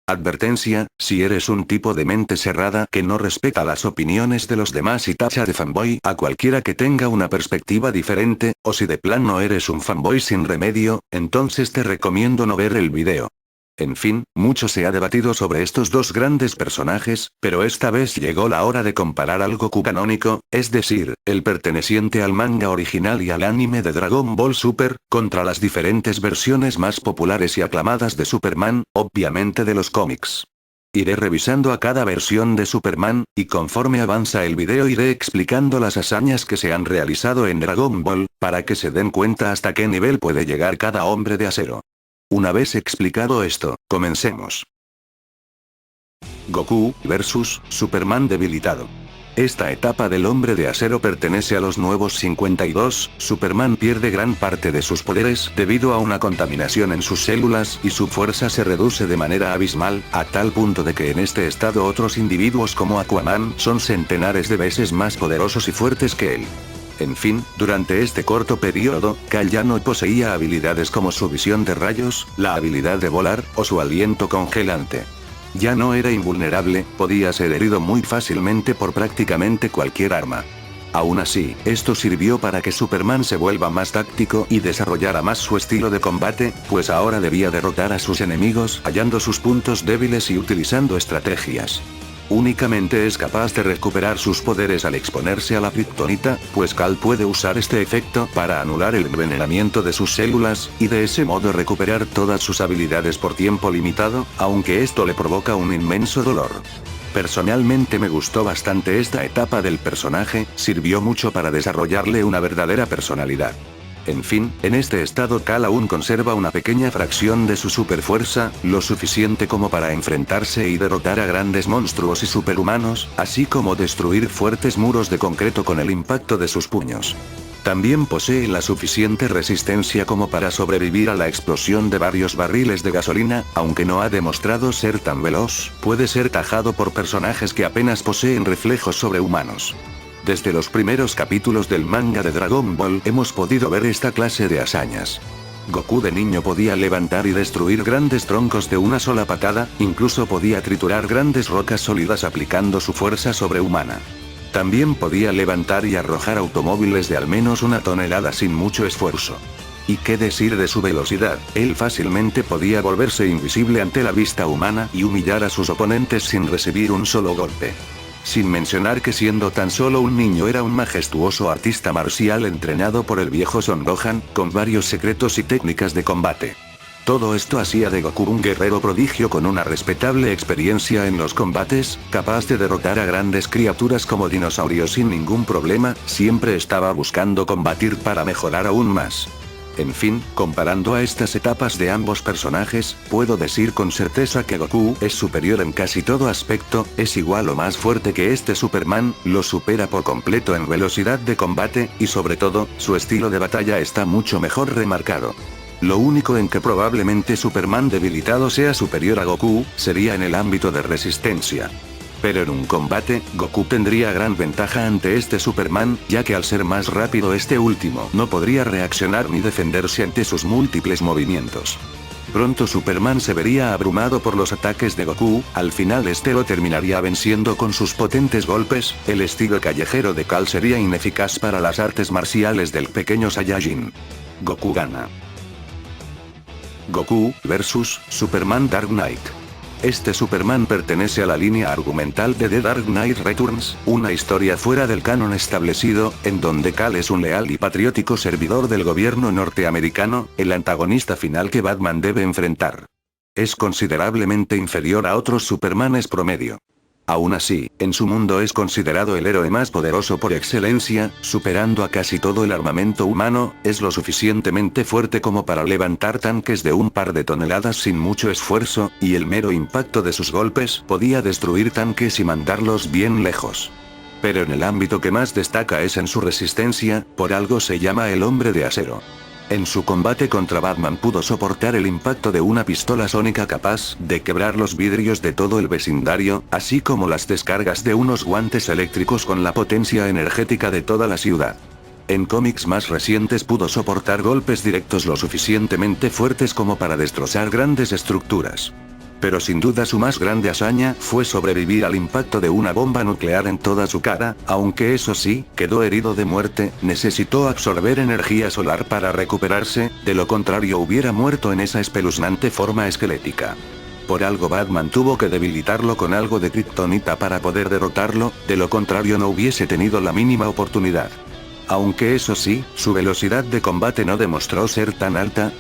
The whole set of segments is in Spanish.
Advertencia, si eres un tipo de mente cerrada que no respeta las opiniones de los demás y tacha de fanboy a cualquiera que tenga una perspectiva diferente, o si de plano eres un fanboy sin remedio, entonces te recomiendo no ver el video. En fin, mucho se ha debatido sobre estos dos grandes personajes, pero esta vez llegó la hora de comparar al Goku canónico, es decir, el perteneciente al manga original y al anime de Dragon Ball Super, contra las diferentes versiones más populares y aclamadas de Superman, obviamente de los cómics. Iré revisando a cada versión de Superman, y conforme avanza el video iré explicando las hazañas que se han realizado en Dragon Ball, para que se den cuenta hasta qué nivel puede llegar cada hombre de acero. Una vez explicado esto, comencemos. Goku vs Superman debilitado. Esta etapa del hombre de acero pertenece a los nuevos 52, Superman pierde gran parte de sus poderes debido a una contaminación en sus células y su fuerza se reduce de manera abismal, a tal punto de que en este estado otros individuos como Aquaman son centenares de veces más poderosos y fuertes que él. En fin, durante este corto periodo, Kal ya no poseía habilidades como su visión de rayos, la habilidad de volar, o su aliento congelante. Ya no era invulnerable, podía ser herido muy fácilmente por prácticamente cualquier arma. Aún así, esto sirvió para que Superman se vuelva más táctico y desarrollara más su estilo de combate, pues ahora debía derrotar a sus enemigos hallando sus puntos débiles y utilizando estrategias. Únicamente es capaz de recuperar sus poderes al exponerse a la kriptonita, pues Kal puede usar este efecto para anular el envenenamiento de sus células, y de ese modo recuperar todas sus habilidades por tiempo limitado, aunque esto le provoca un inmenso dolor. Personalmente me gustó bastante esta etapa del personaje, sirvió mucho para desarrollarle una verdadera personalidad. En fin, en este estado Kal aún conserva una pequeña fracción de su superfuerza, lo suficiente como para enfrentarse y derrotar a grandes monstruos y superhumanos, así como destruir fuertes muros de concreto con el impacto de sus puños. También posee la suficiente resistencia como para sobrevivir a la explosión de varios barriles de gasolina, aunque no ha demostrado ser tan veloz, puede ser tajado por personajes que apenas poseen reflejos sobrehumanos. Desde los primeros capítulos del manga de Dragon Ball hemos podido ver esta clase de hazañas. Goku de niño podía levantar y destruir grandes troncos de una sola patada, incluso podía triturar grandes rocas sólidas aplicando su fuerza sobrehumana. También podía levantar y arrojar automóviles de al menos 1 tonelada sin mucho esfuerzo. ¿Y qué decir de su velocidad? Él fácilmente podía volverse invisible ante la vista humana y humillar a sus oponentes sin recibir un solo golpe. Sin mencionar que siendo tan solo un niño era un majestuoso artista marcial entrenado por el viejo Son Gohan, con varios secretos y técnicas de combate. Todo esto hacía de Goku un guerrero prodigio con una respetable experiencia en los combates, capaz de derrotar a grandes criaturas como dinosaurios sin ningún problema, siempre estaba buscando combatir para mejorar aún más. En fin, comparando a estas etapas de ambos personajes, puedo decir con certeza que Goku es superior en casi todo aspecto, es igual o más fuerte que este Superman, lo supera por completo en velocidad de combate, y sobre todo, su estilo de batalla está mucho mejor remarcado. Lo único en que probablemente Superman debilitado sea superior a Goku, sería en el ámbito de resistencia. Pero en un combate, Goku tendría gran ventaja ante este Superman, ya que al ser más rápido este último no podría reaccionar ni defenderse ante sus múltiples movimientos. Pronto Superman se vería abrumado por los ataques de Goku, al final este lo terminaría venciendo con sus potentes golpes, el estilo callejero de Kal sería ineficaz para las artes marciales del pequeño Saiyajin. Goku gana. Goku vs Superman Dark Knight. Este Superman pertenece a la línea argumental de The Dark Knight Returns, una historia fuera del canon establecido, en donde Kal es un leal y patriótico servidor del gobierno norteamericano, el antagonista final que Batman debe enfrentar. Es considerablemente inferior a otros Supermanes promedio. Aún así, en su mundo es considerado el héroe más poderoso por excelencia, superando a casi todo el armamento humano, es lo suficientemente fuerte como para levantar tanques de un par de toneladas sin mucho esfuerzo, y el mero impacto de sus golpes podía destruir tanques y mandarlos bien lejos. Pero en el ámbito que más destaca es en su resistencia, por algo se llama el hombre de acero. En su combate contra Batman pudo soportar el impacto de una pistola sónica capaz de quebrar los vidrios de todo el vecindario, así como las descargas de unos guantes eléctricos con la potencia energética de toda la ciudad. En cómics más recientes pudo soportar golpes directos lo suficientemente fuertes como para destrozar grandes estructuras. Pero sin duda su más grande hazaña fue sobrevivir al impacto de una bomba nuclear en toda su cara, aunque eso sí, quedó herido de muerte, necesitó absorber energía solar para recuperarse, de lo contrario hubiera muerto en esa espeluznante forma esquelética. Por algo Batman tuvo que debilitarlo con algo de kriptonita para poder derrotarlo, de lo contrario no hubiese tenido la mínima oportunidad. Aunque eso sí, su velocidad de combate no demostró ser tan alta,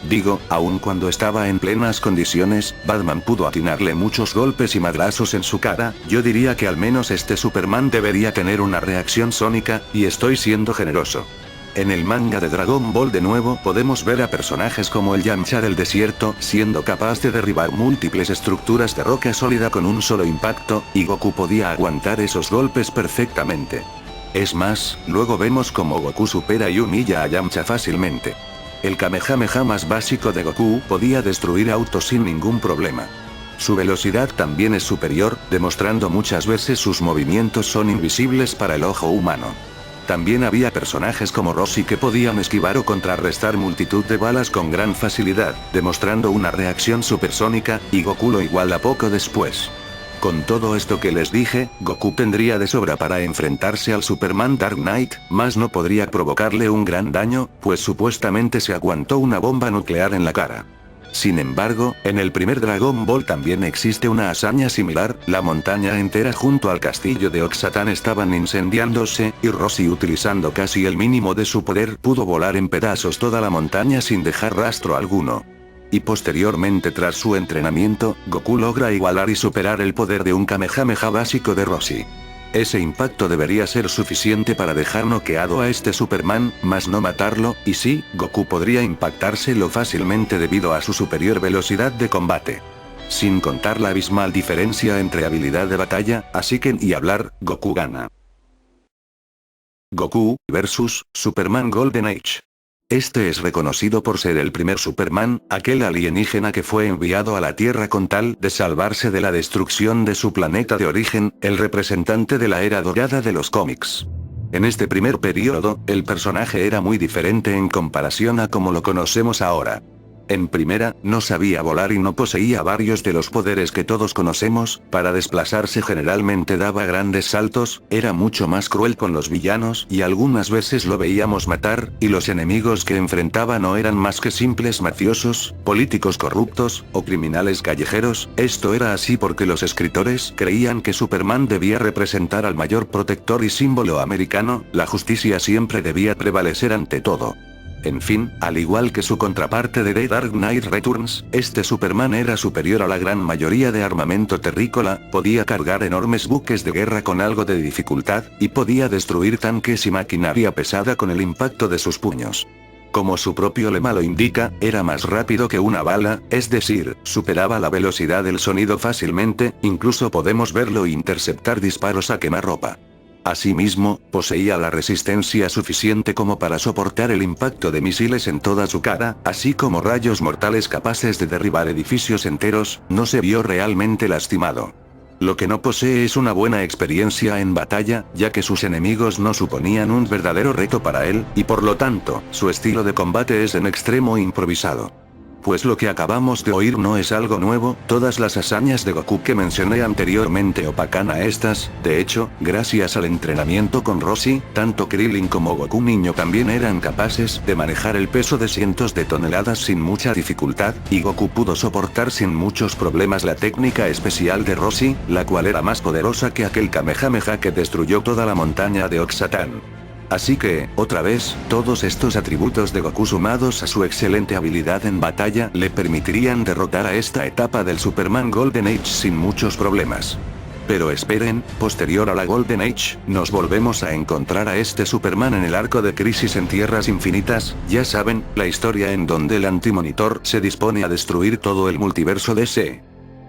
aun cuando estaba en plenas condiciones, Batman pudo atinarle muchos golpes y madrazos en su cara. Yo diría que al menos este Superman debería tener una reacción sónica, y estoy siendo generoso. En el manga de Dragon Ball de nuevo podemos ver a personajes como el Yamcha del desierto siendo capaz de derribar múltiples estructuras de roca sólida con un solo impacto, y Goku podía aguantar esos golpes perfectamente. Es más, luego vemos como Goku supera y humilla a Yamcha fácilmente. El Kamehameha más básico de Goku podía destruir autos sin ningún problema. Su velocidad también es superior, demostrando muchas veces sus movimientos son invisibles para el ojo humano. También había personajes como Roshi que podían esquivar o contrarrestar multitud de balas con gran facilidad, demostrando una reacción supersónica, y Goku lo iguala poco después. Con todo esto que les dije, Goku tendría de sobra para enfrentarse al Superman Dark Knight, mas no podría provocarle un gran daño, pues supuestamente se aguantó una bomba nuclear en la cara. Sin embargo, en el primer Dragon Ball también existe una hazaña similar, la montaña entera junto al castillo de Oxatán estaban incendiándose, y Roshi utilizando casi el mínimo de su poder pudo volar en pedazos toda la montaña sin dejar rastro alguno. Y posteriormente tras su entrenamiento, Goku logra igualar y superar el poder de un Kamehameha básico de Roshi. Ese impacto debería ser suficiente para dejar noqueado a este Superman, mas no matarlo, y sí, Goku podría impactárselo fácilmente debido a su superior velocidad de combate. Sin contar la abismal diferencia entre habilidad de batalla, así que ni hablar, Goku gana. Goku vs Superman Golden Age. Este es reconocido por ser el primer Superman, aquel alienígena que fue enviado a la Tierra con tal de salvarse de la destrucción de su planeta de origen, el representante de la era dorada de los cómics. En este primer periodo, el personaje era muy diferente en comparación a como lo conocemos ahora. En primera, no sabía volar y no poseía varios de los poderes que todos conocemos, para desplazarse generalmente daba grandes saltos, era mucho más cruel con los villanos y algunas veces lo veíamos matar, y los enemigos que enfrentaba no eran más que simples mafiosos, políticos corruptos, o criminales callejeros. Esto era así porque los escritores creían que Superman debía representar al mayor protector y símbolo americano, la justicia siempre debía prevalecer ante todo. En fin, al igual que su contraparte de The Dark Knight Returns, este Superman era superior a la gran mayoría de armamento terrícola, podía cargar enormes buques de guerra con algo de dificultad, y podía destruir tanques y maquinaria pesada con el impacto de sus puños. Como su propio lema lo indica, era más rápido que una bala, es decir, superaba la velocidad del sonido fácilmente, incluso podemos verlo interceptar disparos a quemarropa. Asimismo, poseía la resistencia suficiente como para soportar el impacto de misiles en toda su cara, así como rayos mortales capaces de derribar edificios enteros, no se vio realmente lastimado. Lo que no posee es una buena experiencia en batalla, ya que sus enemigos no suponían un verdadero reto para él, y por lo tanto, su estilo de combate es en extremo improvisado. Pues lo que acabamos de oír no es algo nuevo, todas las hazañas de Goku que mencioné anteriormente opacan a estas, de hecho, gracias al entrenamiento con Roshi, tanto Krillin como Goku niño también eran capaces de manejar el peso de cientos de toneladas sin mucha dificultad, y Goku pudo soportar sin muchos problemas la técnica especial de Roshi, la cual era más poderosa que aquel Kamehameha que destruyó toda la montaña de Oxatán. Así que, otra vez, todos estos atributos de Goku sumados a su excelente habilidad en batalla le permitirían derrotar a esta etapa del Superman Golden Age sin muchos problemas. Pero esperen, posterior a la Golden Age, nos volvemos a encontrar a este Superman en el arco de Crisis en Tierras Infinitas, ya saben, la historia en donde el Antimonitor se dispone a destruir todo el multiverso DC.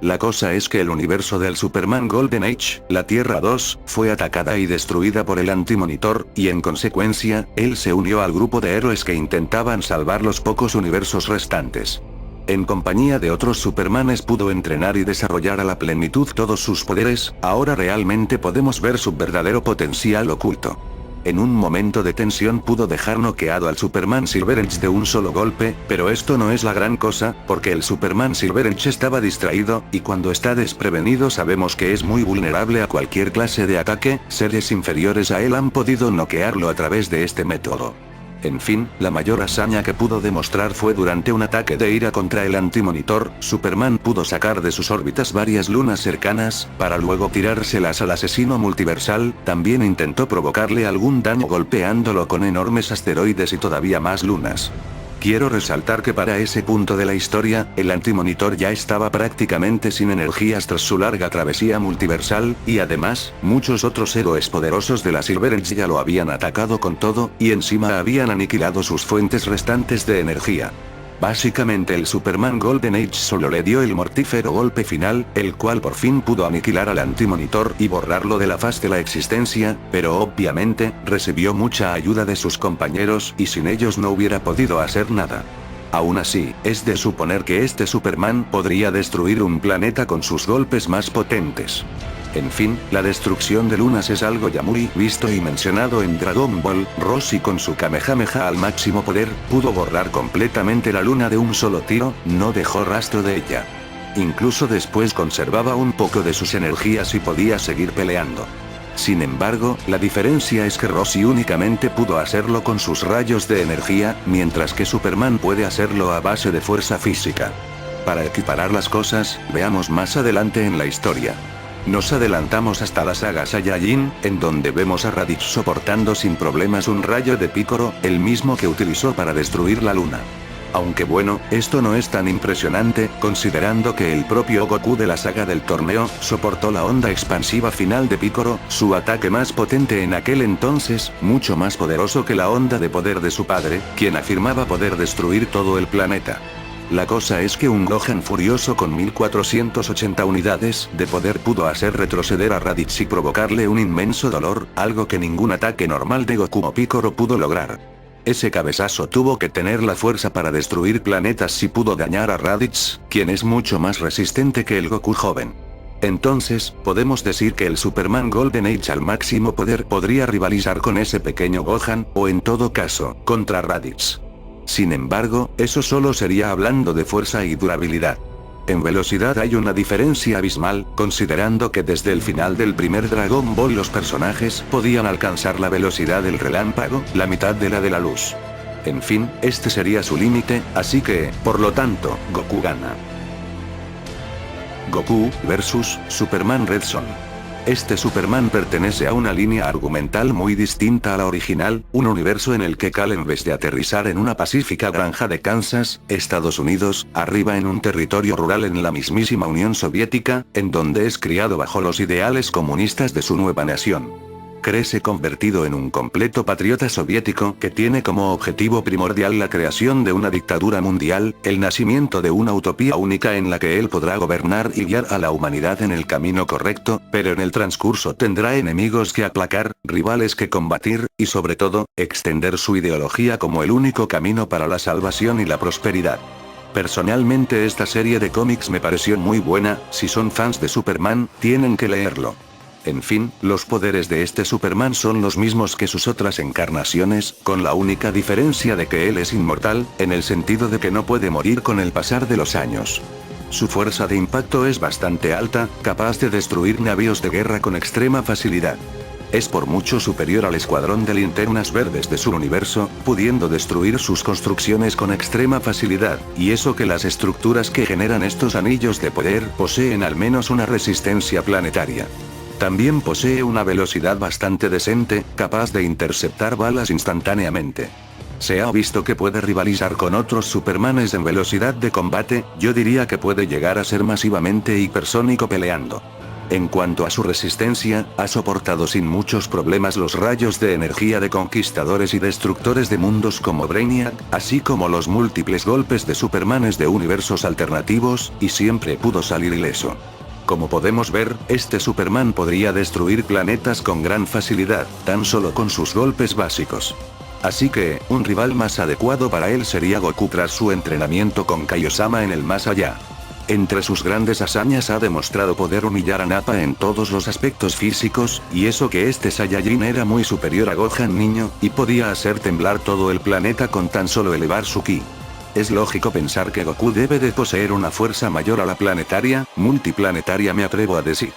La cosa es que el universo del Superman Golden Age, la Tierra 2, fue atacada y destruida por el Antimonitor, y en consecuencia, él se unió al grupo de héroes que intentaban salvar los pocos universos restantes. En compañía de otros Supermanes pudo entrenar y desarrollar a la plenitud todos sus poderes, ahora realmente podemos ver su verdadero potencial oculto. en un momento de tensión pudo dejar noqueado al Superman Silver Age de un solo golpe, pero esto no es la gran cosa, porque el Superman Silver Age estaba distraído, y cuando está desprevenido sabemos que es muy vulnerable a cualquier clase de ataque, seres inferiores a él han podido noquearlo a través de este método. En fin, la mayor hazaña que pudo demostrar fue durante un ataque de ira contra el Antimonitor, Superman pudo sacar de sus órbitas varias lunas cercanas, para luego tirárselas al asesino multiversal, también intentó provocarle algún daño golpeándolo con enormes asteroides y todavía más lunas. Quiero resaltar que para ese punto de la historia, el Antimonitor ya estaba prácticamente sin energías tras su larga travesía multiversal, y además, muchos otros héroes poderosos de la Silver Age ya lo habían atacado con todo, y encima habían aniquilado sus fuentes restantes de energía. Básicamente el Superman Golden Age solo le dio el mortífero golpe final, el cual por fin pudo aniquilar al Antimonitor y borrarlo de la faz de la existencia, pero obviamente, recibió mucha ayuda de sus compañeros y sin ellos no hubiera podido hacer nada. Aún así, es de suponer que este Superman podría destruir un planeta con sus golpes más potentes. En fin, la destrucción de lunas es algo ya muy visto y mencionado en Dragon Ball. Roshi con su Kamehameha al máximo poder, pudo borrar completamente la luna de un solo tiro, no dejó rastro de ella. Incluso después conservaba un poco de sus energías y podía seguir peleando. Sin embargo, la diferencia es que Roshi únicamente pudo hacerlo con sus rayos de energía, mientras que Superman puede hacerlo a base de fuerza física. Para equiparar las cosas, veamos más adelante en la historia. Nos adelantamos hasta la saga Saiyajin, en donde vemos a Raditz soportando sin problemas un rayo de Piccolo, el mismo que utilizó para destruir la luna. Aunque bueno, esto no es tan impresionante, considerando que el propio Goku de la saga del torneo, soportó la onda expansiva final de Piccolo, su ataque más potente en aquel entonces, mucho más poderoso que la onda de poder de su padre, quien afirmaba poder destruir todo el planeta. La cosa es que un Gohan furioso con 1480 unidades de poder pudo hacer retroceder a Raditz y provocarle un inmenso dolor, algo que ningún ataque normal de Goku o Piccolo pudo lograr. Ese cabezazo tuvo que tener la fuerza para destruir planetas si pudo dañar a Raditz, quien es mucho más resistente que el Goku joven. Entonces, podemos decir que el Superman Golden Age al máximo poder podría rivalizar con ese pequeño Gohan, o en todo caso, contra Raditz. Sin embargo, eso solo sería hablando de fuerza y durabilidad. En velocidad hay una diferencia abismal, considerando que desde el final del primer Dragon Ball los personajes podían alcanzar la velocidad del relámpago, la mitad de la de la luz. En fin, este sería su límite, así que, por lo tanto, Goku gana. Goku vs Superman Red Son. Este Superman pertenece a una línea argumental muy distinta a la original, un universo en el que Kal en vez de aterrizar en una pacífica granja de Kansas, Estados Unidos, arriba en un territorio rural en la mismísima Unión Soviética, en donde es criado bajo los ideales comunistas de su nueva nación. Crece convertido en un completo patriota soviético que tiene como objetivo primordial la creación de una dictadura mundial, el nacimiento de una utopía única en la que él podrá gobernar y guiar a la humanidad en el camino correcto, pero en el transcurso tendrá enemigos que aplacar, rivales que combatir, y sobre todo, extender su ideología como el único camino para la salvación y la prosperidad. Personalmente esta serie de cómics me pareció muy buena, si son fans de Superman, tienen que leerlo. En fin, los poderes de este Superman son los mismos que sus otras encarnaciones, con la única diferencia de que él es inmortal, en el sentido de que no puede morir con el pasar de los años. Su fuerza de impacto es bastante alta, capaz de destruir navíos de guerra con extrema facilidad. Es por mucho superior al escuadrón de linternas verdes de su universo, pudiendo destruir sus construcciones con extrema facilidad, y eso que las estructuras que generan estos anillos de poder poseen al menos una resistencia planetaria. También posee una velocidad bastante decente, capaz de interceptar balas instantáneamente. Se ha visto que puede rivalizar con otros Supermanes en velocidad de combate, yo diría que puede llegar a ser masivamente hipersónico peleando. En cuanto a su resistencia, ha soportado sin muchos problemas los rayos de energía de conquistadores y destructores de mundos como Brainiac, así como los múltiples golpes de Supermanes de universos alternativos, y siempre pudo salir ileso. Como podemos ver, este Superman podría destruir planetas con gran facilidad, tan solo con sus golpes básicos. Así que, un rival más adecuado para él sería Goku tras su entrenamiento con Kaiosama en el más allá. Entre sus grandes hazañas ha demostrado poder humillar a Nappa en todos los aspectos físicos, y eso que este Saiyajin era muy superior a Gohan niño, y podía hacer temblar todo el planeta con tan solo elevar su ki. Es lógico pensar que Goku debe de poseer una fuerza mayor a la planetaria, multiplanetaria me atrevo a decir.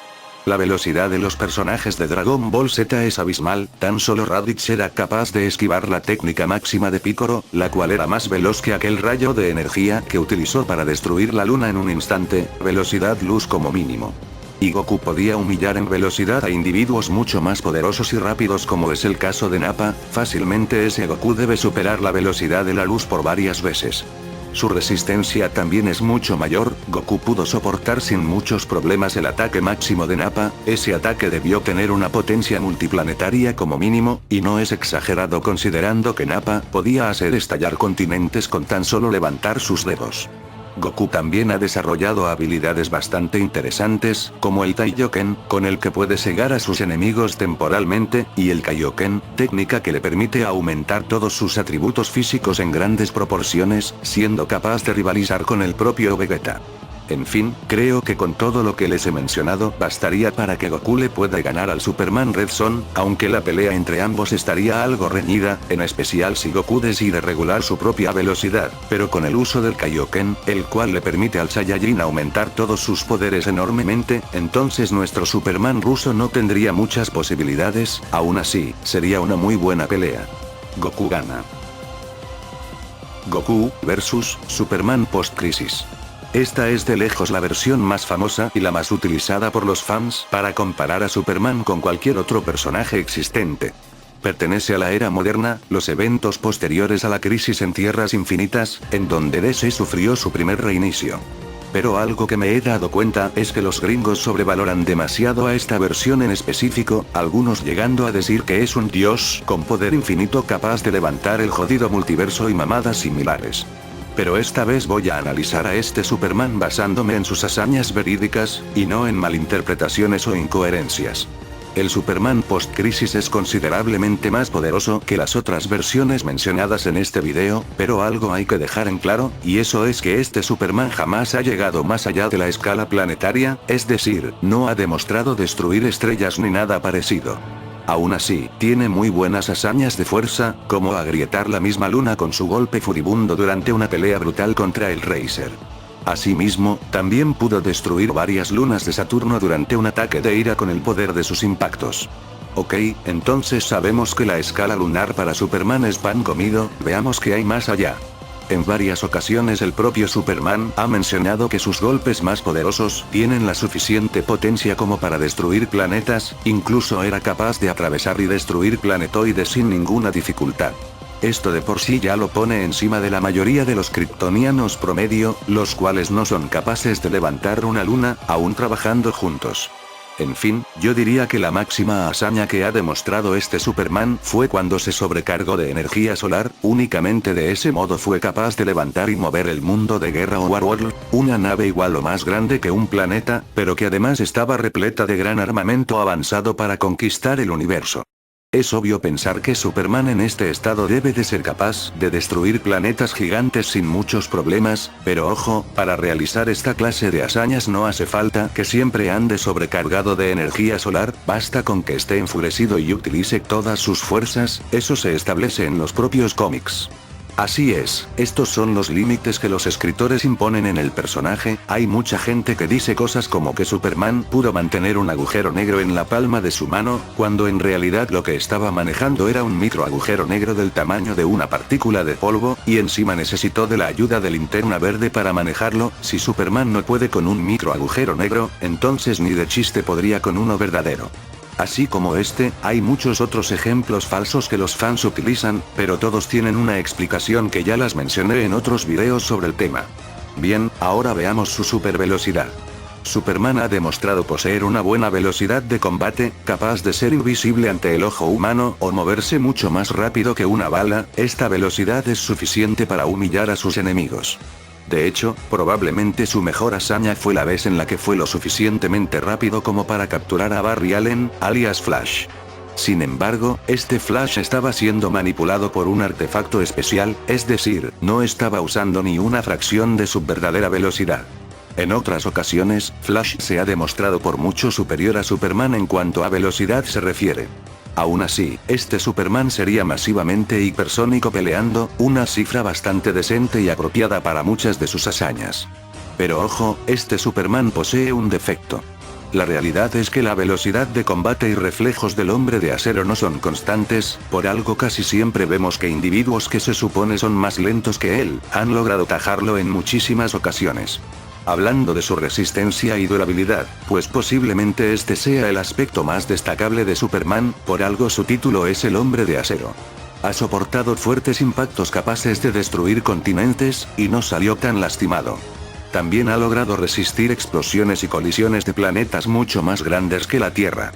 La velocidad de los personajes de Dragon Ball Z es abismal, tan solo Raditz era capaz de esquivar la técnica máxima de Piccolo, la cual era más veloz que aquel rayo de energía que utilizó para destruir la luna en un instante, velocidad luz como mínimo. Y Goku podía humillar en velocidad a individuos mucho más poderosos y rápidos como es el caso de Nappa, fácilmente ese Goku debe superar la velocidad de la luz por varias veces. Su resistencia también es mucho mayor, Goku pudo soportar sin muchos problemas el ataque máximo de Nappa, ese ataque debió tener una potencia multiplanetaria como mínimo, y no es exagerado considerando que Nappa podía hacer estallar continentes con tan solo levantar sus dedos. Goku también ha desarrollado habilidades bastante interesantes, como el Taiyoken, con el que puede cegar a sus enemigos temporalmente, y el Kaioken, técnica que le permite aumentar todos sus atributos físicos en grandes proporciones, siendo capaz de rivalizar con el propio Vegeta. En fin, creo que con todo lo que les he mencionado bastaría para que Goku le pueda ganar al Superman Red Son, aunque la pelea entre ambos estaría algo reñida, en especial si Goku decide regular su propia velocidad, pero con el uso del Kaioken, el cual le permite al Saiyajin aumentar todos sus poderes enormemente, entonces nuestro Superman ruso no tendría muchas posibilidades, aún así, sería una muy buena pelea. Goku gana. Goku vs Superman post-crisis. Esta es de lejos la versión más famosa y la más utilizada por los fans para comparar a Superman con cualquier otro personaje existente. Pertenece a la era moderna, los eventos posteriores a la crisis en Tierras Infinitas, en donde DC sufrió su primer reinicio. Pero algo que me he dado cuenta es que los gringos sobrevaloran demasiado a esta versión en específico, algunos llegando a decir que es un dios con poder infinito capaz de levantar el jodido multiverso y mamadas similares. Pero esta vez voy a analizar a este Superman basándome en sus hazañas verídicas, y no en malinterpretaciones o incoherencias. El Superman post-crisis es considerablemente más poderoso que las otras versiones mencionadas en este video, pero algo hay que dejar en claro, y eso es que este Superman jamás ha llegado más allá de la escala planetaria, es decir, no ha demostrado destruir estrellas ni nada parecido. Aún así, tiene muy buenas hazañas de fuerza, como agrietar la misma luna con su golpe furibundo durante una pelea brutal contra el Razer. Asimismo, también pudo destruir varias lunas de Saturno durante un ataque de ira con el poder de sus impactos. Ok, entonces sabemos que la escala lunar para Superman es pan comido, veamos qué hay más allá. En varias ocasiones el propio Superman ha mencionado que sus golpes más poderosos tienen la suficiente potencia como para destruir planetas, incluso era capaz de atravesar y destruir planetoides sin ninguna dificultad. Esto de por sí ya lo pone encima de la mayoría de los kryptonianos promedio, los cuales no son capaces de levantar una luna, aún trabajando juntos. En fin, yo diría que la máxima hazaña que ha demostrado este Superman fue cuando se sobrecargó de energía solar, únicamente de ese modo fue capaz de levantar y mover el mundo de Guerra Overworld, una nave igual o más grande que un planeta, pero que además estaba repleta de gran armamento avanzado para conquistar el universo. Es obvio pensar que Superman en este estado debe de ser capaz de destruir planetas gigantes sin muchos problemas, pero ojo, para realizar esta clase de hazañas no hace falta que siempre ande sobrecargado de energía solar, basta con que esté enfurecido y utilice todas sus fuerzas, eso se establece en los propios cómics. Así es, estos son los límites que los escritores imponen en el personaje, hay mucha gente que dice cosas como que Superman pudo mantener un agujero negro en la palma de su mano, cuando en realidad lo que estaba manejando era un micro agujero negro del tamaño de una partícula de polvo, y encima necesitó de la ayuda de Linterna Verde para manejarlo, si Superman no puede con un micro agujero negro, entonces ni de chiste podría con uno verdadero. Así como este, hay muchos otros ejemplos falsos que los fans utilizan, pero todos tienen una explicación que ya las mencioné en otros videos sobre el tema. Bien, ahora veamos su super velocidad. Superman ha demostrado poseer una buena velocidad de combate, capaz de ser invisible ante el ojo humano o moverse mucho más rápido que una bala, esta velocidad es suficiente para humillar a sus enemigos. De hecho, probablemente su mejor hazaña fue la vez en la que fue lo suficientemente rápido como para capturar a Barry Allen, alias Flash. Sin embargo, este Flash estaba siendo manipulado por un artefacto especial, es decir, no estaba usando ni una fracción de su verdadera velocidad. En otras ocasiones, Flash se ha demostrado por mucho superior a Superman en cuanto a velocidad se refiere. Aún así, este Superman sería masivamente hipersónico peleando, una cifra bastante decente y apropiada para muchas de sus hazañas. Pero ojo, este Superman posee un defecto. La realidad es que la velocidad de combate y reflejos del hombre de acero no son constantes, por algo casi siempre vemos que individuos que se supone son más lentos que él, han logrado tajarlo en muchísimas ocasiones. Hablando de su resistencia y durabilidad, pues posiblemente este sea el aspecto más destacable de Superman, por algo su título es el hombre de acero. Ha soportado fuertes impactos capaces de destruir continentes, y no salió tan lastimado. También ha logrado resistir explosiones y colisiones de planetas mucho más grandes que la Tierra.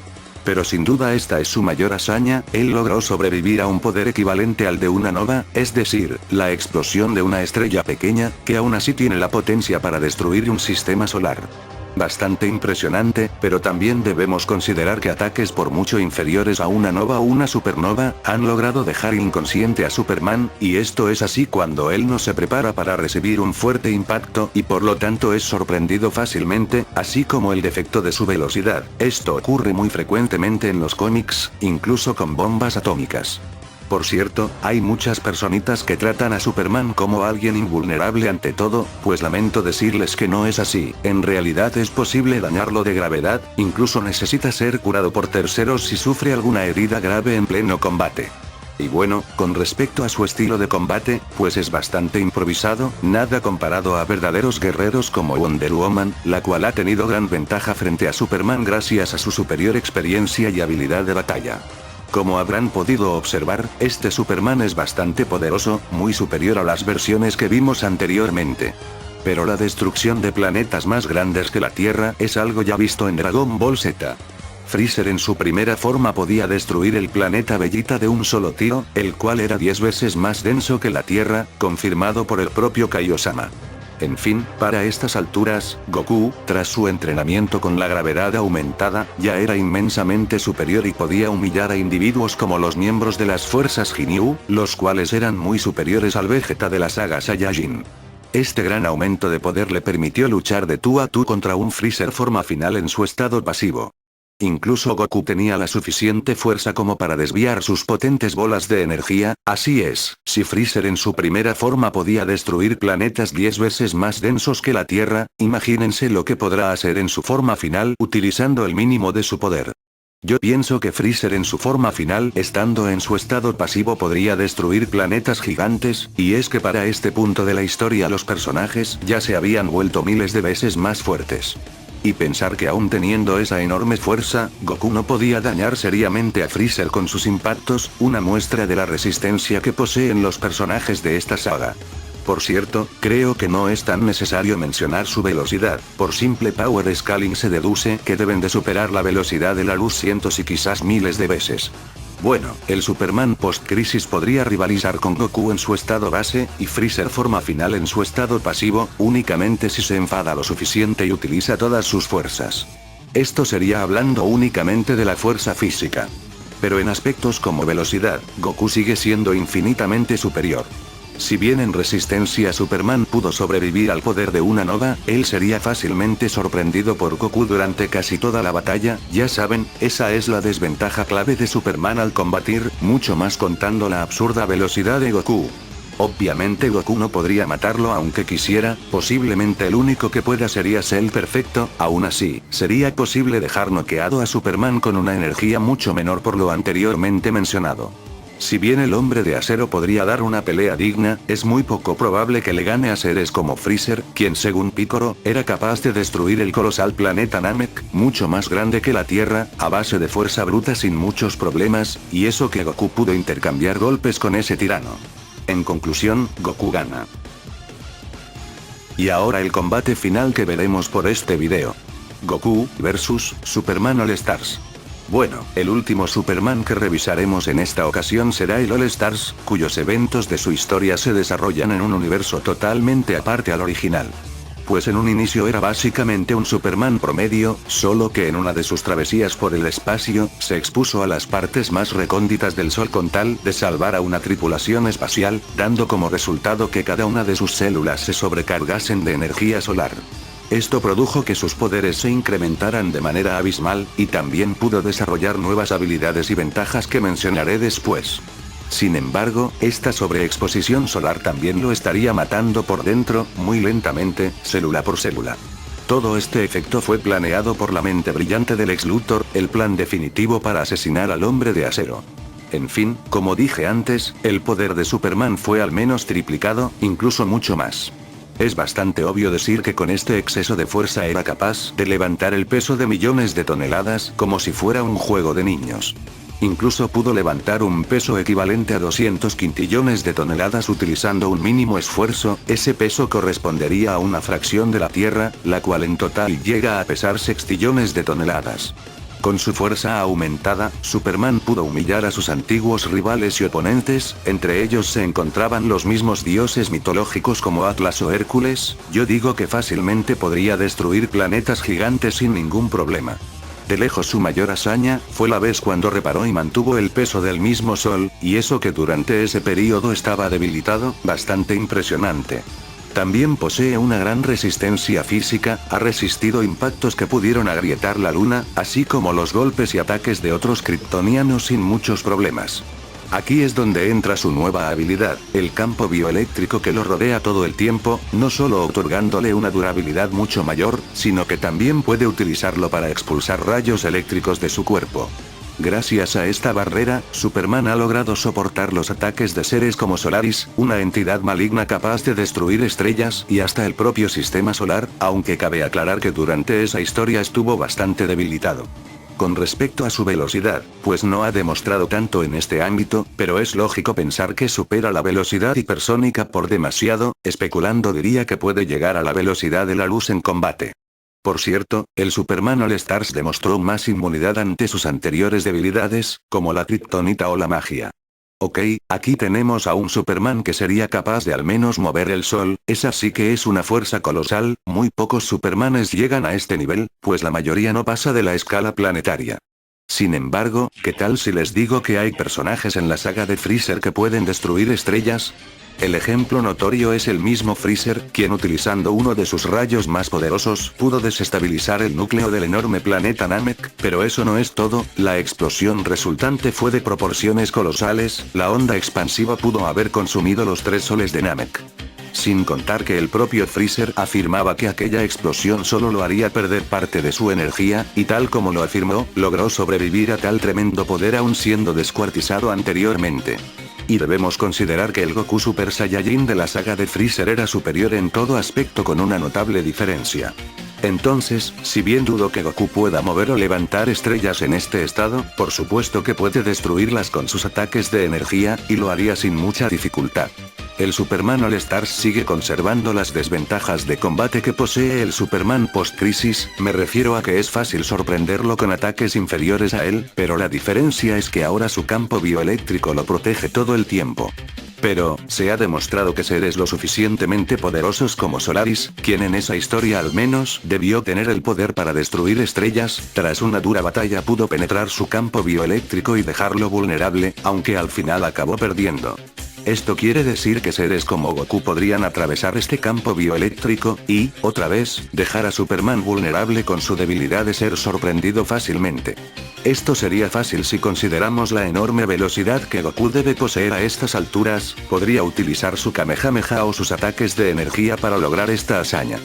Pero sin duda esta es su mayor hazaña, él logró sobrevivir a un poder equivalente al de una nova, es decir, la explosión de una estrella pequeña, que aún así tiene la potencia para destruir un sistema solar. Bastante impresionante, pero también debemos considerar que ataques por mucho inferiores a una nova o una supernova, han logrado dejar inconsciente a Superman, y esto es así cuando él no se prepara para recibir un fuerte impacto y por lo tanto es sorprendido fácilmente, así como el defecto de su velocidad. Esto ocurre muy frecuentemente en los cómics, incluso con bombas atómicas. Por cierto, hay muchas personitas que tratan a Superman como alguien invulnerable ante todo, pues lamento decirles que no es así, en realidad es posible dañarlo de gravedad, incluso necesita ser curado por terceros si sufre alguna herida grave en pleno combate. Y bueno, con respecto a su estilo de combate, pues es bastante improvisado, nada comparado a verdaderos guerreros como Wonder Woman, la cual ha tenido gran ventaja frente a Superman gracias a su superior experiencia y habilidad de batalla. Como habrán podido observar, este Superman es bastante poderoso, muy superior a las versiones que vimos anteriormente. Pero la destrucción de planetas más grandes que la Tierra es algo ya visto en Dragon Ball Z. Freezer en su primera forma podía destruir el planeta Bellita de un solo tiro, el cual era 10 veces más denso que la Tierra, confirmado por el propio Kaiosama. En fin, para estas alturas, Goku, tras su entrenamiento con la gravedad aumentada, ya era inmensamente superior y podía humillar a individuos como los miembros de las fuerzas Ginyu, los cuales eran muy superiores al Vegeta de la saga Saiyajin. Este gran aumento de poder le permitió luchar de tú a tú contra un Freezer forma final en su estado pasivo. Incluso Goku tenía la suficiente fuerza como para desviar sus potentes bolas de energía, así es, si Freezer en su primera forma podía destruir planetas 10 veces más densos que la Tierra, imagínense lo que podrá hacer en su forma final utilizando el mínimo de su poder. Yo pienso que Freezer en su forma final, estando en su estado pasivo, podría destruir planetas gigantes, y es que para este punto de la historia los personajes ya se habían vuelto miles de veces más fuertes. Y pensar que aún teniendo esa enorme fuerza, Goku no podía dañar seriamente a Freezer con sus impactos, una muestra de la resistencia que poseen los personajes de esta saga. Por cierto, creo que no es tan necesario mencionar su velocidad, por simple power scaling se deduce que deben de superar la velocidad de la luz cientos y quizás miles de veces. Bueno, el Superman post-crisis podría rivalizar con Goku en su estado base, y Freezer forma final en su estado pasivo, únicamente si se enfada lo suficiente y utiliza todas sus fuerzas. Esto sería hablando únicamente de la fuerza física. Pero en aspectos como velocidad, Goku sigue siendo infinitamente superior. Si bien en resistencia Superman pudo sobrevivir al poder de una nova, él sería fácilmente sorprendido por Goku durante casi toda la batalla, ya saben, esa es la desventaja clave de Superman al combatir, mucho más contando la absurda velocidad de Goku. Obviamente Goku no podría matarlo aunque quisiera, posiblemente el único que pueda sería Cell perfecto, aún así, sería posible dejar noqueado a Superman con una energía mucho menor por lo anteriormente mencionado. Si bien el hombre de acero podría dar una pelea digna, es muy poco probable que le gane a seres como Freezer, quien según Piccolo, era capaz de destruir el colosal planeta Namek, mucho más grande que la Tierra, a base de fuerza bruta sin muchos problemas, y eso que Goku pudo intercambiar golpes con ese tirano. En conclusión, Goku gana. Y ahora el combate final que veremos por este video. Goku vs Superman All Stars. Bueno, el último Superman que revisaremos en esta ocasión será el All Stars, cuyos eventos de su historia se desarrollan en un universo totalmente aparte al original. Pues en un inicio era básicamente un Superman promedio, solo que en una de sus travesías por el espacio, se expuso a las partes más recónditas del Sol con tal de salvar a una tripulación espacial, dando como resultado que cada una de sus células se sobrecargasen de energía solar. Esto produjo que sus poderes se incrementaran de manera abismal, y también pudo desarrollar nuevas habilidades y ventajas que mencionaré después. Sin embargo, esta sobreexposición solar también lo estaría matando por dentro, muy lentamente, célula por célula. Todo este efecto fue planeado por la mente brillante del Lex Luthor, el plan definitivo para asesinar al Hombre de Acero. En fin, como dije antes, el poder de Superman fue al menos triplicado, incluso mucho más. Es bastante obvio decir que con este exceso de fuerza era capaz de levantar el peso de millones de toneladas como si fuera un juego de niños. Incluso pudo levantar un peso equivalente a 200 quintillones de toneladas utilizando un mínimo esfuerzo. Ese peso correspondería a una fracción de la Tierra, la cual en total llega a pesar sextillones de toneladas. Con su fuerza aumentada, Superman pudo humillar a sus antiguos rivales y oponentes, entre ellos se encontraban los mismos dioses mitológicos como Atlas o Hércules. Yo digo que fácilmente podría destruir planetas gigantes sin ningún problema. De lejos su mayor hazaña, fue la vez cuando reparó y mantuvo el peso del mismo Sol, y eso que durante ese período estaba debilitado, bastante impresionante. También posee una gran resistencia física, ha resistido impactos que pudieron agrietar la luna, así como los golpes y ataques de otros kryptonianos sin muchos problemas. Aquí es donde entra su nueva habilidad, el campo bioeléctrico que lo rodea todo el tiempo, no solo otorgándole una durabilidad mucho mayor, sino que también puede utilizarlo para expulsar rayos eléctricos de su cuerpo. Gracias a esta barrera, Superman ha logrado soportar los ataques de seres como Solaris, una entidad maligna capaz de destruir estrellas y hasta el propio sistema solar, aunque cabe aclarar que durante esa historia estuvo bastante debilitado. Con respecto a su velocidad, pues no ha demostrado tanto en este ámbito, pero es lógico pensar que supera la velocidad hipersónica por demasiado, especulando diría que puede llegar a la velocidad de la luz en combate. Por cierto, el Superman All-Stars demostró más inmunidad ante sus anteriores debilidades, como la kriptonita o la magia. Ok, aquí tenemos a un Superman que sería capaz de al menos mover el sol, esa sí que es una fuerza colosal, muy pocos Supermanes llegan a este nivel, pues la mayoría no pasa de la escala planetaria. Sin embargo, ¿qué tal si les digo que hay personajes en la saga de Freezer que pueden destruir estrellas? El ejemplo notorio es el mismo Freezer, quien utilizando uno de sus rayos más poderosos pudo desestabilizar el núcleo del enorme planeta Namek, pero eso no es todo, la explosión resultante fue de proporciones colosales, la onda expansiva pudo haber consumido los 3 soles de Namek. Sin contar que el propio Freezer afirmaba que aquella explosión solo lo haría perder parte de su energía, y tal como lo afirmó, logró sobrevivir a tal tremendo poder aún siendo descuartizado anteriormente. Y debemos considerar que el Goku Super Saiyajin de la saga de Freezer era superior en todo aspecto con una notable diferencia. Entonces, si bien dudo que Goku pueda mover o levantar estrellas en este estado, por supuesto que puede destruirlas con sus ataques de energía, y lo haría sin mucha dificultad. El Superman All-Stars sigue conservando las desventajas de combate que posee el Superman post-crisis, me refiero a que es fácil sorprenderlo con ataques inferiores a él, pero la diferencia es que ahora su campo bioeléctrico lo protege todo el tiempo. Pero, se ha demostrado que seres lo suficientemente poderosos como Solaris, quien en esa historia al menos debió tener el poder para destruir estrellas, tras una dura batalla pudo penetrar su campo bioeléctrico y dejarlo vulnerable, aunque al final acabó perdiendo. Esto quiere decir que seres como Goku podrían atravesar este campo bioeléctrico, y, otra vez, dejar a Superman vulnerable con su debilidad de ser sorprendido fácilmente. Esto sería fácil si consideramos la enorme velocidad que Goku debe poseer a estas alturas, podría utilizar su Kamehameha o sus ataques de energía para lograr esta hazaña.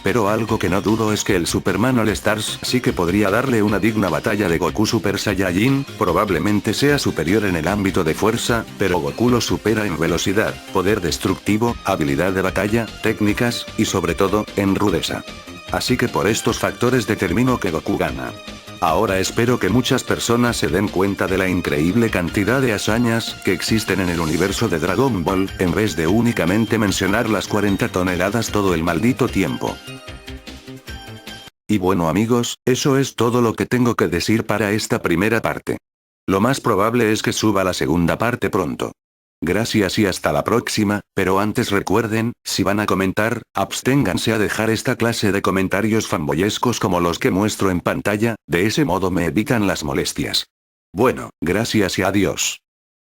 Pero algo que no dudo es que el Superman All-Stars sí que podría darle una digna batalla de Goku Super Saiyajin, probablemente sea superior en el ámbito de fuerza, pero Goku lo supera en velocidad, poder destructivo, habilidad de batalla, técnicas, y sobre todo, en rudeza. Así que por estos factores determino que Goku gana. Ahora espero que muchas personas se den cuenta de la increíble cantidad de hazañas que existen en el universo de Dragon Ball, en vez de únicamente mencionar las 40 toneladas todo el maldito tiempo. Y bueno amigos, eso es todo lo que tengo que decir para esta primera parte. Lo más probable es que suba la segunda parte pronto. Gracias y hasta la próxima, pero antes recuerden, si van a comentar, absténganse a dejar esta clase de comentarios fanboyescos como los que muestro en pantalla, de ese modo me evitan las molestias. Bueno, gracias y adiós.